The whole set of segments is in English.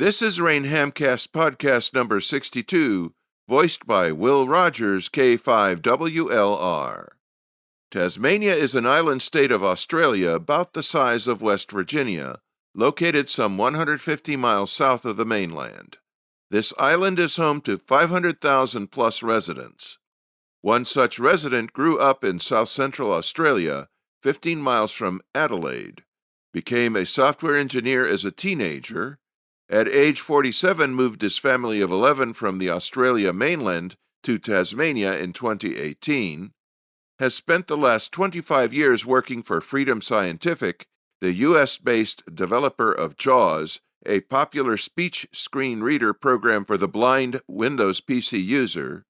This is Rain Hamcast podcast number 62, voiced by Will Rogers, K5WLR. Tasmania is an island state of Australia about the size of West Virginia, located some 150 miles south of the mainland. This island is home to 500,000 plus residents. One such resident grew up in south-central Australia, 15 miles from Adelaide, became a software engineer as a teenager. At age 47, moved his family of 11 from the Australia mainland to Tasmania in 2018, has spent the last 25 years working for Freedom Scientific, the U.S.-based developer of JAWS, a popular speech screen reader program for the blind Windows PC user,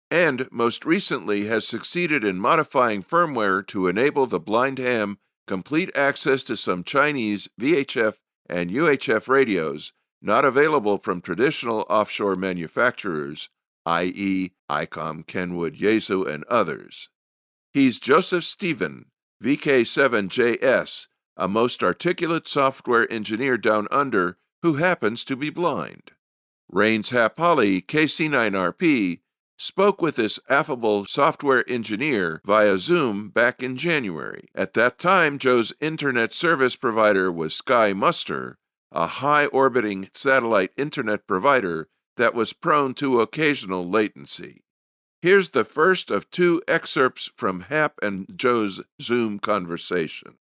and most recently has succeeded in modifying firmware to enable the blind ham complete access to some Chinese VHF and UHF radios not available from traditional offshore manufacturers, i.e. Icom, Kenwood, Yaesu, and others. He's Joseph Stephen, VK7JS, a most articulate software engineer down under who happens to be blind. Rains Hap Holly, KC9RP, spoke with this affable software engineer via Zoom back in January. At that time, Joe's internet service provider was Sky Muster, a high-orbiting satellite internet provider that was prone to occasional latency. Here's the first of two excerpts from Hap and Joe's Zoom conversation.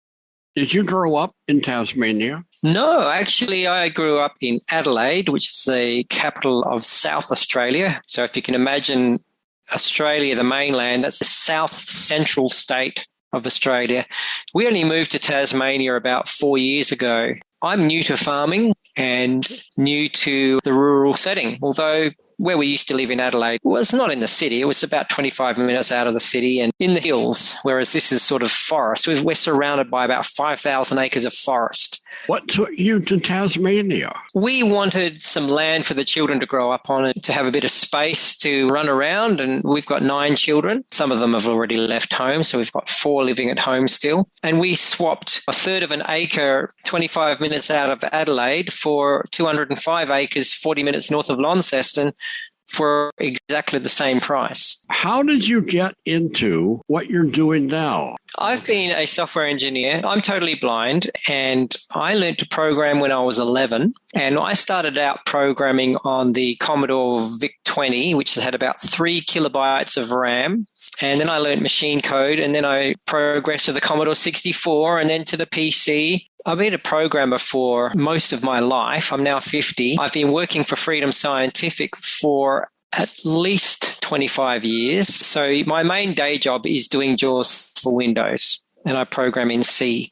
Did you grow up in Tasmania? No, actually, I grew up in Adelaide, which is the capital of South Australia. So if you can imagine Australia, the mainland, that's the south central state of Australia. We only moved to Tasmania about 4 years ago. I'm new to farming and new to the rural setting, although where we used to live in Adelaide was not in the city. It was about 25 minutes out of the city and in the hills, whereas this is sort of forest. We're surrounded by about 5,000 acres of forest. What took you to Tasmania? We wanted some land for the children to grow up on and to have a bit of space to run around, and we've got 9 children. Some of them have already left home, so we've got 4 living at home still. And we swapped a third of an acre 25 minutes out of Adelaide for 205 acres 40 minutes north of Launceston for exactly the same price. How did you get into what you're doing now? I've been a software engineer. I'm totally blind, and I learned to program when I was 11. And I started out programming on the Commodore VIC-20, which had about 3 kilobytes of RAM. And then I learned machine code, and then I progressed to the Commodore 64 and then to the PC. I've been a programmer for most of my life. I'm now 50. I've been working for Freedom Scientific for at least 25 years. So my main day job is doing JAWS for Windows, and I program in C++.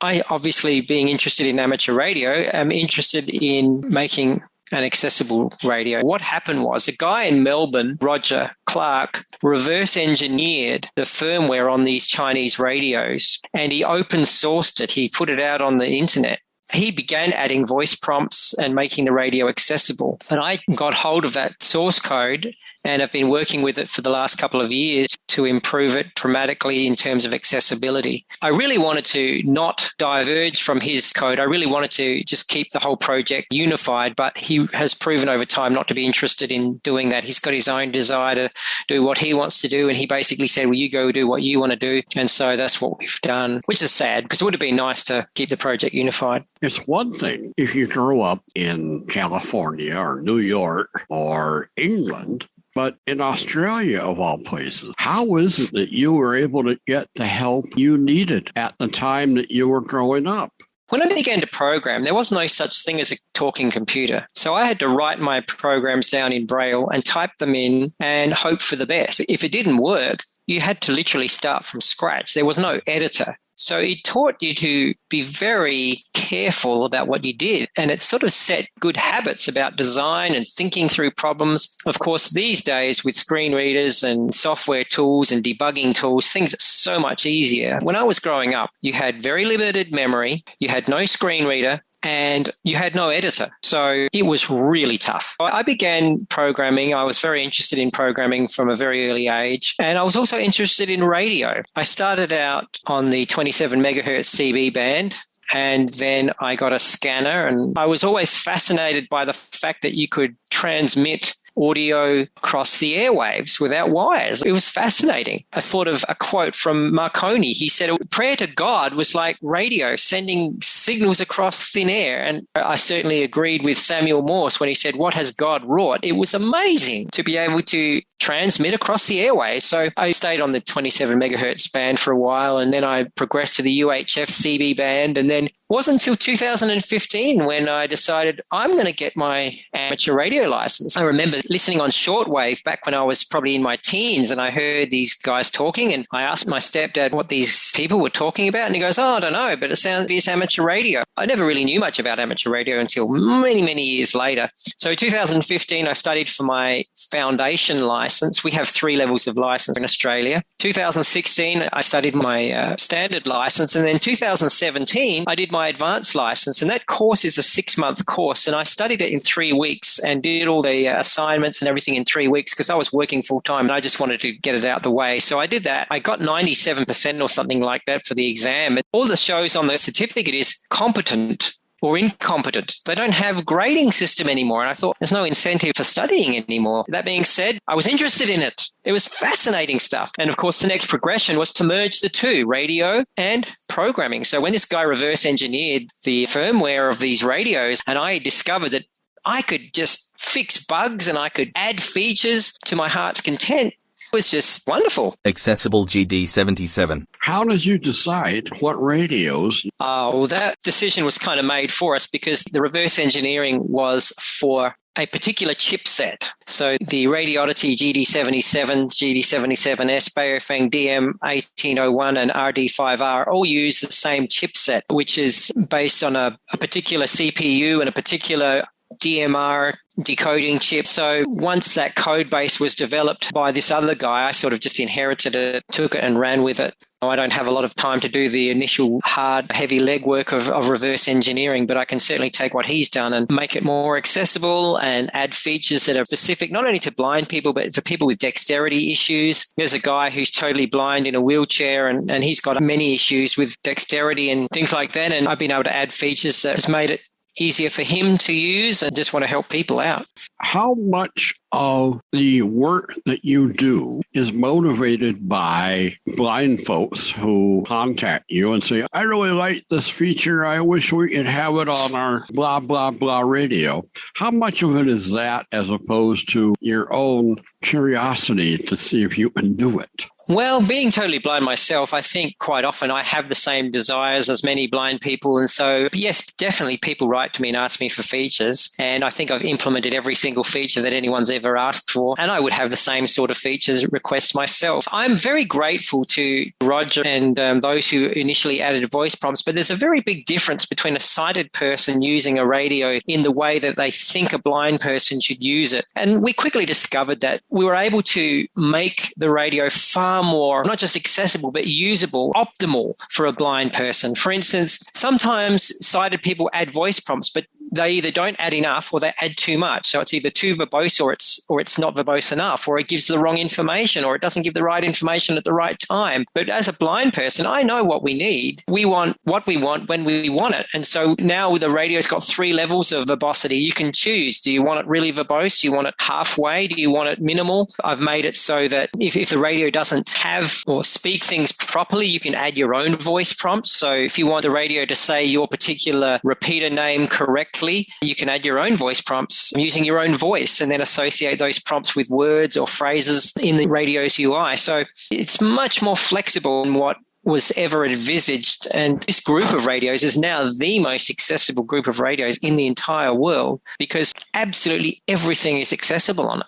I, obviously, being interested in amateur radio, am interested in making an accessible radio. What happened was a guy in Melbourne, Roger Clark, reverse engineered the firmware on these Chinese radios, and he open sourced it. He put it out on the internet. He began adding voice prompts and making the radio accessible. And I got hold of that source code and have been working with it for the last couple of years to improve it dramatically in terms of accessibility. I really wanted to not diverge from his code. I really wanted to just keep the whole project unified, but he has proven over time not to be interested in doing that. He's got his own desire to do what he wants to do, and he basically said, well, you go do what you want to do. And so that's what we've done, which is sad because it would have been nice to keep the project unified. It's one thing if you grew up in California or New York or England, but in Australia, of all places, how is it that you were able to get the help you needed at the time that you were growing up? When I began to program, there was no such thing as a talking computer. So I had to write my programs down in Braille and type them in and hope for the best. If it didn't work, you had to literally start from scratch. There was no editor. So it taught you to be very careful about what you did. And it sort of set good habits about design and thinking through problems. Of course, these days with screen readers and software tools and debugging tools, things are so much easier. When I was growing up, you had very limited memory, you had no screen reader, and you had no editor. So it was really tough. I began programming. I was very interested in programming from a very early age. And I was also interested in radio. I started out on the 27 megahertz CB band. And then I got a scanner, and I was always fascinated by the fact that you could transmit audio across the airwaves without wires. It was fascinating. I thought of a quote from Marconi. He said, prayer to God was like radio, sending signals across thin air. And I certainly agreed with Samuel Morse when he said, what has God wrought? It was amazing to be able to transmit across the airways. So I stayed on the 27 megahertz band for a while, and then I progressed to the UHF CB band, and then it wasn't until 2015 when I decided I'm going to get my amateur radio license. I remember listening on shortwave back when I was probably in my teens, and I heard these guys talking, and I asked my stepdad what these people were talking about, and he goes, I don't know, but it sounds like it's amateur radio. I never really knew much about amateur radio until many, many years later. So 2015, I studied for my foundation license. We have 3 levels of license in Australia. 2016, I studied my standard license, and then 2017, I did my advanced license, and that course is a 6-month course, and I studied it in 3 weeks and did all the assignments and everything in 3 weeks because I was working full time and I just wanted to get it out the way. So I did that. I got 97% or something like that for the exam. And all the shows on the certificate is competent or incompetent. They don't have a grading system anymore. And I thought there's no incentive for studying anymore. That being said, I was interested in it. It was fascinating stuff. And of course, the next progression was to merge the two, radio and programming. So when this guy reverse engineered the firmware of these radios, and I discovered that I could just fix bugs and I could add features to my heart's content, it was just wonderful. Accessible GD77. How did you decide what radios? Well, that decision was kind of made for us because the reverse engineering was for a particular chipset. So the Radioddity GD77, GD77S, Baofeng DM1801 and RD5R all use the same chipset, which is based on a particular CPU and a particular DMR decoding chip. So once that code base was developed by this other guy, I sort of just inherited it, took it and ran with it. I don't have a lot of time to do the initial hard, heavy legwork of reverse engineering, but I can certainly take what he's done and make it more accessible and add features that are specific, not only to blind people, but for people with dexterity issues. There's a guy who's totally blind in a wheelchair and he's got many issues with dexterity and things like that. And I've been able to add features that has made it easier for him to use and just want to help people out. How much of the work that you do is motivated by blind folks who contact you and say, I really like this feature. I wish we could have it on our blah, blah, blah radio. How much of it is that as opposed to your own curiosity to see if you can do it? Well, being totally blind myself, I think quite often I have the same desires as many blind people. And so, yes, definitely people write to me and ask me for features. And I think I've implemented every single feature that anyone's ever asked for. And I would have the same sort of features requests myself. I'm very grateful to Roger and those who initially added voice prompts. But there's a very big difference between a sighted person using a radio in the way that they think a blind person should use it. And we quickly discovered that we were able to make the radio far more, not just accessible, but usable, optimal for a blind person. For instance, sometimes sighted people add voice prompts, but they either don't add enough or they add too much. So it's either too verbose or it's not verbose enough, or it gives the wrong information, or it doesn't give the right information at the right time. But as a blind person, I know what we need. We want what we want when we want it. And so now the radio's got 3 levels of verbosity. You can choose. Do you want it really verbose? Do you want it halfway? Do you want it minimal? I've made it so that if the radio doesn't have or speak things properly, you can add your own voice prompts. So if you want the radio to say your particular repeater name correctly, you can add your own voice prompts using your own voice and then associate those prompts with words or phrases in the radio's UI. So it's much more flexible than what was ever envisaged. And this group of radios is now the most accessible group of radios in the entire world because absolutely everything is accessible on it.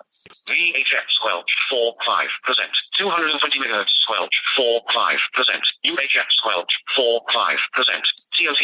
VHF squelch 4.5%, 220 megahertz squelch 4.5%, UHF squelch 4.5%, TOT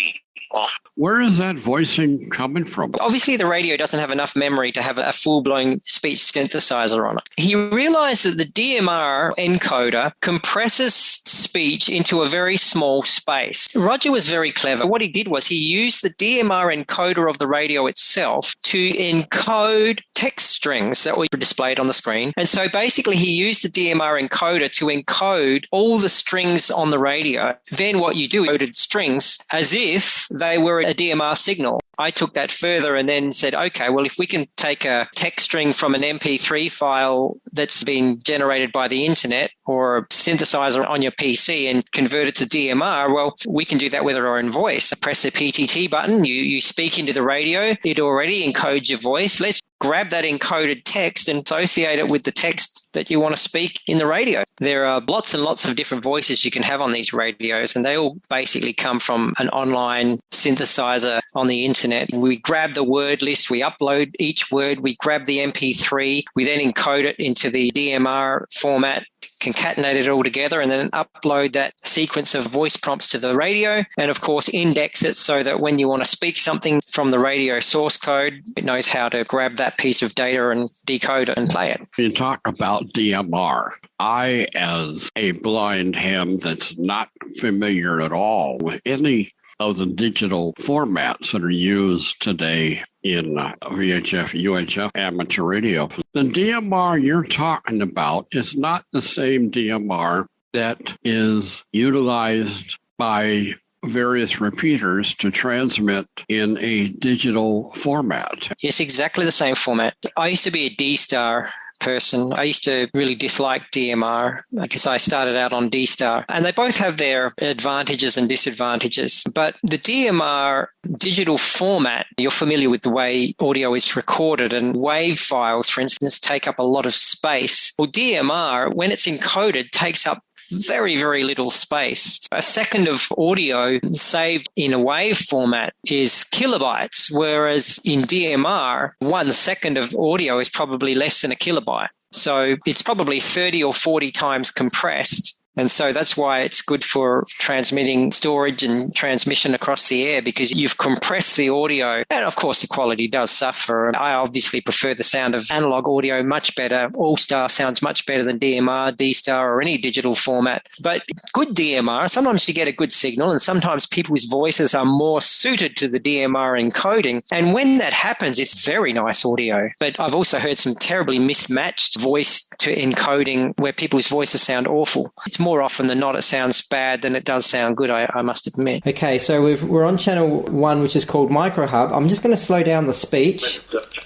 off. Where is that voicing coming from? Obviously, the radio doesn't have enough memory to have a full-blown speech synthesizer on it. He realized that the DMR encoder compresses speech into a very small space. Roger was very clever. What he did was he used the DMR encoder of the radio itself to encode text strings that were displayed on the screen. And so basically, he used the DMR encoder to encode all the strings on the radio. Then what you do, encoded strings, as if they were a DMR signal. I took that further and then said, okay, well, if we can take a text string from an MP3 file that's been generated by the internet or a synthesizer on your PC and convert it to DMR, well, we can do that with our own voice. Press the PTT button, you speak into the radio, it already encodes your voice. Let's grab that encoded text and associate it with the text that you want to speak in the radio. There are lots and lots of different voices you can have on these radios, and they all basically come from an online synthesizer on the internet. We grab the word list, we upload each word, we grab the MP3, we then encode it into the DMR format, concatenate it all together, and then upload that sequence of voice prompts to the radio, and of course index it so that when you want to speak something from the radio source code, it knows how to grab that piece of data and decode it and play it. You talk about DMR. I, as a blind ham that's not familiar at all with any of the digital formats that are used today in VHF, UHF, amateur radio. The DMR you're talking about is not the same DMR that is utilized by various repeaters to transmit in a digital format. Yes, exactly the same format. I used to be a D-Star person. I used to really dislike DMR because I started out on D-Star, and they both have their advantages and disadvantages. But the DMR digital format, you're familiar with the way audio is recorded, and WAV files, for instance, take up a lot of space. Well, DMR, when it's encoded, takes up very, very little space. A second of audio saved in a WAV format is kilobytes, whereas in DMR, 1 second of audio is probably less than a kilobyte. So it's probably 30 or 40 times compressed. And so that's why it's good for transmitting storage and transmission across the air, because you've compressed the audio. And of course, the quality does suffer. I obviously prefer the sound of analog audio much better. All-Star sounds much better than DMR, D-Star, or any digital format. But good DMR, sometimes you get a good signal, and sometimes people's voices are more suited to the DMR encoding. And when that happens, it's very nice audio. But I've also heard some terribly mismatched voice to encoding where people's voices sound awful. It's more often than not, it sounds bad than it does sound good, I must admit. Okay, so we're on channel 1, which is called Microhub. I'm just going to slow down the speech.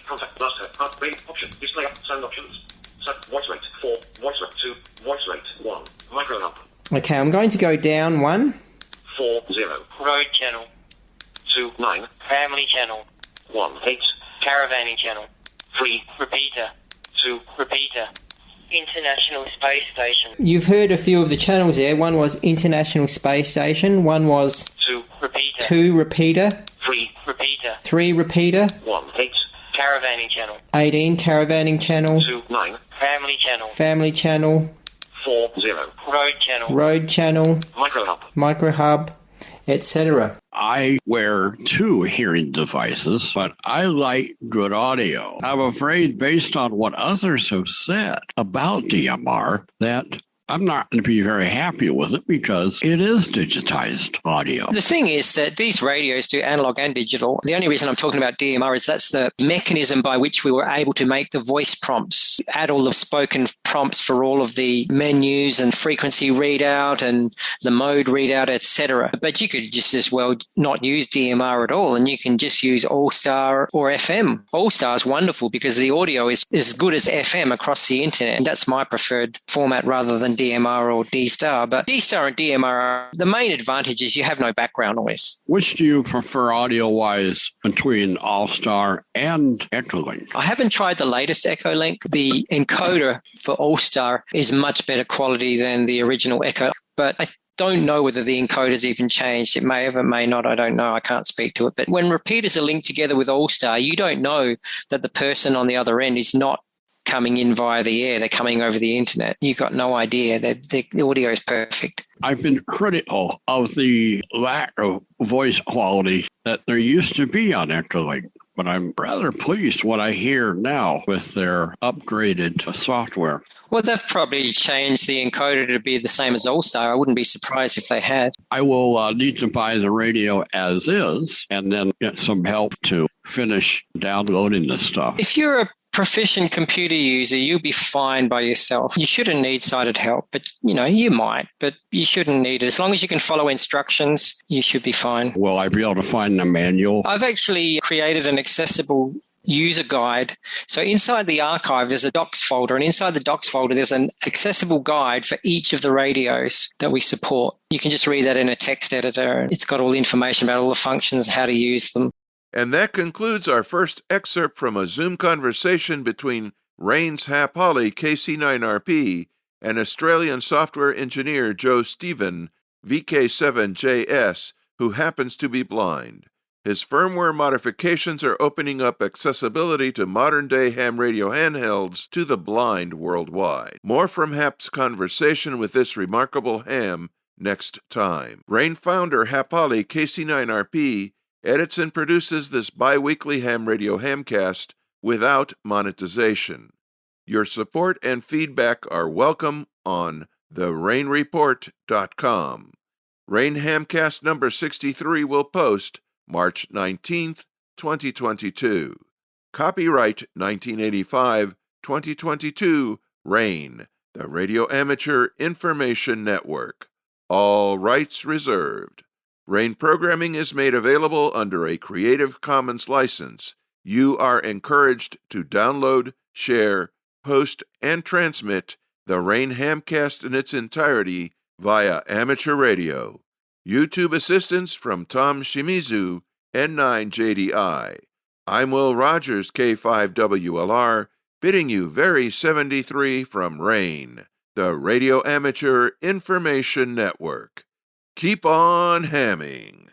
Contact master, upgrade option, display sound options. Voice rate 4, voice rate 2, voice rate 1, Microhub. Okay, I'm going to go down 1. 40, road channel. 29, family channel. 18, caravanning channel. 3, repeater. 2, repeater. International Space Station. You've heard a few of the channels there. One was International Space Station. One was 2, repeater. 2, repeater. 3, repeater. 3, repeater. 18, caravanning channel. 18, caravanning channel. 29, family channel. Family channel. 40, road channel. Road channel. Microhub. Microhub, etc. I wear 2 hearing devices, but I like good audio. I'm afraid, based on what others have said about DMR, that I'm not going to be very happy with it because it is digitized audio. The thing is that these radios do analog and digital. The only reason I'm talking about DMR is that's the mechanism by which we were able to make the voice prompts, add all the spoken prompts for all of the menus and frequency readout and the mode readout, etc. But you could just as well not use DMR at all, and you can just use All-Star or FM. All-Star is wonderful because the audio is as good as FM across the internet, and that's my preferred format rather than DMR or D-Star. But D-Star and DMR, the main advantage is you have no background noise. Which do you prefer audio-wise between All-Star and Echolink? I haven't tried the latest Echolink. The encoder for All-Star is much better quality than the original Echo, but I don't know whether the encoder's even changed. It may have, it may not. I don't know. I can't speak to it. But when repeaters are linked together with All-Star, you don't know that the person on the other end is not coming in via the air. They're coming over the internet. You've got no idea. The audio is perfect. I've been critical of the lack of voice quality that there used to be on Echolink, but I'm rather pleased what I hear now with their upgraded software. Well, they've probably changed the encoder to be the same as All-Star. I wouldn't be surprised if they had. I will need to buy the radio as is and then get some help to finish downloading this stuff. If you're a proficient computer user, you'll be fine by yourself. You shouldn't need sighted help, but you might, but you shouldn't need it. As long as you can follow instructions, you should be fine. Will I be able to find the manual? I've actually created an accessible user guide. So inside the archive, there's a docs folder, and inside the docs folder, there's an accessible guide for each of the radios that we support. You can just read that in a text editor, and it's got all the information about all the functions, how to use them. And that concludes our first excerpt from a Zoom conversation between Rain's Hap Holly KC9RP and Australian software engineer Joe Stephen, VK7JS, who happens to be blind. His firmware modifications are opening up accessibility to modern-day ham radio handhelds to the blind worldwide. More from Hap's conversation with this remarkable ham next time. Rain founder Hap Holly KC9RP edits and produces this bi-weekly ham radio Hamcast without monetization. Your support and feedback are welcome on therainreport.com. Rain Hamcast number 63 will post March 19th, 2022. Copyright 1985-2022, Rain, the Radio Amateur Information Network. All rights reserved. Rain programming is made available under a Creative Commons license. You are encouraged to download, share, post, and transmit the Rain Hamcast in its entirety via amateur radio. YouTube assistance from Tom Shimizu, N9JDI. I'm Will Rogers, K5WLR, bidding you very 73 from Rain, the Radio Amateur Information Network. Keep on hamming.